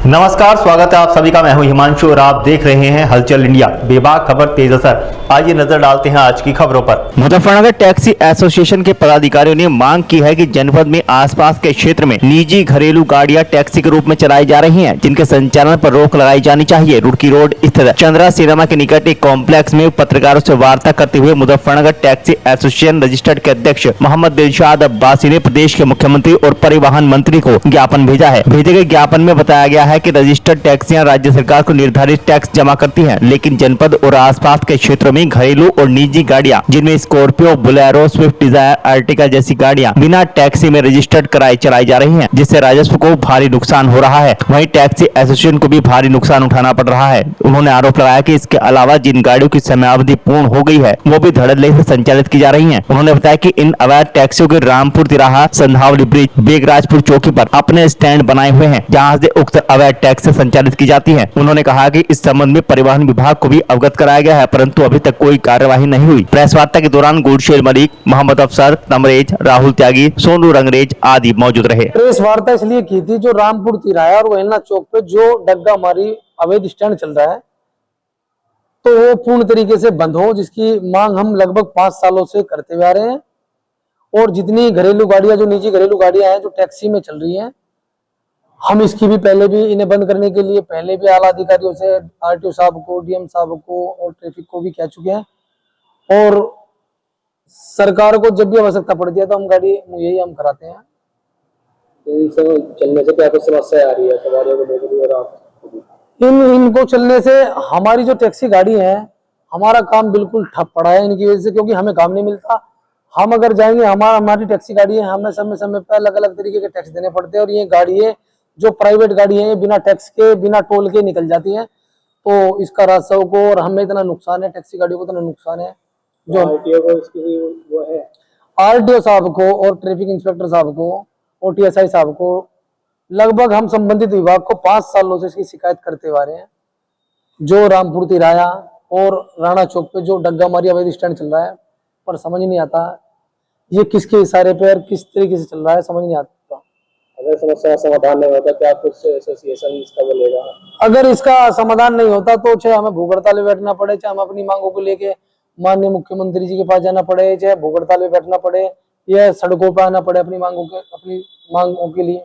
नमस्कार, स्वागत है आप सभी का। मैं हूं हिमांशु और आप देख रहे हैं हलचल इंडिया। बेबाक खबर तेज असर। आइए नजर डालते हैं आज की खबरों पर। मुजफ्फरनगर टैक्सी एसोसिएशन के पदाधिकारियों ने मांग की है कि जनपद में आसपास के क्षेत्र में निजी घरेलू गाड़ियां टैक्सी के रूप में चलाई जा रही हैं, जिनके संचालन पर रोक लगाई जानी चाहिए। रुड़की रोड स्थित चंद्रा सिनेमा के निकट एक कॉम्प्लेक्स में पत्रकारों से वार्ता करते हुए मुजफ्फरनगर टैक्सी एसोसिएशन रजिस्टर्ड के अध्यक्ष मोहम्मद दिलशाद अब्बासी ने प्रदेश के मुख्यमंत्री और परिवहन मंत्री को ज्ञापन भेजा है। भेजे गए ज्ञापन में बताया गया है कि रजिस्टर्ड टैक्सियां राज्य सरकार को निर्धारित टैक्स जमा करती हैं, लेकिन जनपद और आसपास के क्षेत्रों में घरेलू और निजी गाड़ियां, जिनमें Scorpio, Bolero, Swift Dzire, Ertiga जैसी गाड़ियां बिना टैक्सी में रजिस्टर्ड कराई चलाई जा रही हैं, जिससे राजस्व को भारी नुकसान हो रहा है। वहीं टैक्सी एसोसिएशन को भी भारी नुकसान उठाना पड़ रहा है। उन्होंने आरोप लगाया कि इसके अलावा जिन गाड़ियों की समयावधि पूर्ण हो गई है, वो भी धड़ल्ले से संचालित की जा रही है। उन्होंने बताया कि इन अवैध टैक्सियों के रामपुर तिराहा, संधावली ब्रिज, बेगराजपुर चौकी पर अपने स्टैंड बनाए हुए हैं, जहाँ से उक्त अवैध टैक्सी संचालित की जाती है। उन्होंने कहा कि इस संबंध में परिवहन विभाग को भी अवगत कराया गया है, परंतु अभी तक कोई कार्यवाही नहीं हुई। प्रेस वार्ता के दौरान गुलशेर मलिक, मोहम्मद अफसर, तमरेज, राहुल त्यागी, सोनू रंगरेज आदि मौजूद रहे। प्रेस वार्ता इसलिए की थी, जो रामपुर तिराहा और वेलना चौक पे जो डग्गा मारी अवैध स्टैंड चल रहा है, तो वो पूर्ण तरीके से बंद हो, जिसकी मांग हम लगभग 5 सालों से करते हुए आ रहे हैं। और जितनी घरेलू गाड़ियां, जो निजी घरेलू गाड़ियां हैं जो टैक्सी में चल रही हैं, हम इसकी भी पहले भी इन्हें बंद करने के लिए पहले भी आला अधिकारियों से, आरटीओ साहब को, डीएम साहब को और ट्रैफिक को भी कह चुके हैं। और सरकार को जब भी आवश्यकता पड़ती है तो हम गाड़ी यही हम कराते हैं। चलने से क्या कुछ समस्या आ रही है सवारियों को लेकर भी और आप इनको चलने से हमारी जो टैक्सी गाड़ी है, हमारा काम बिल्कुल ठप पड़ा है इनकी वजह से, क्योंकि हमें काम नहीं मिलता। हम अगर जाएंगे, हमारी टैक्सी गाड़ी है, हमें समय समय पर अलग अलग तरीके के टैक्स देने पड़ते हैं। और ये गाड़ी है जो प्राइवेट गाड़ी है, ये बिना टैक्स के, बिना टोल के निकल जाती है। तो इसका राजस्व को और हमें इतना नुकसान है, टैक्सी गाड़ियों को इतना नुकसान है। जो आरटीओ को इसकी वो है, आरटीओ साहब को और ट्रैफिक इंस्पेक्टर साहब को और टीएसआई साहब को, लगभग हम संबंधित विभाग को 5 सालों से इसकी शिकायत करते हुए आ रहे हैं। जो रामपुर तिराहा और राणा चौक पे जो डग्गा मारी अवैध स्टैंड चल रहा है, पर समझ नहीं आता ये किसके इशारे पे और किस तरीके से चल रहा है, समझ नहीं आता। अगर समस्या का समाधान नहीं होता क्या कुछ एसोसिएशन इसका बोलेगा? अगर इसका समाधान नहीं होता तो चाहे हमें भूख हड़ताल में बैठना पड़े, चाहे हम अपनी मांगों को लेके माननीय मुख्यमंत्री जी के पास जाना पड़े, चाहे भूख हड़ताल में बैठना पड़े या सड़कों पर आना पड़े अपनी मांगों के लिए।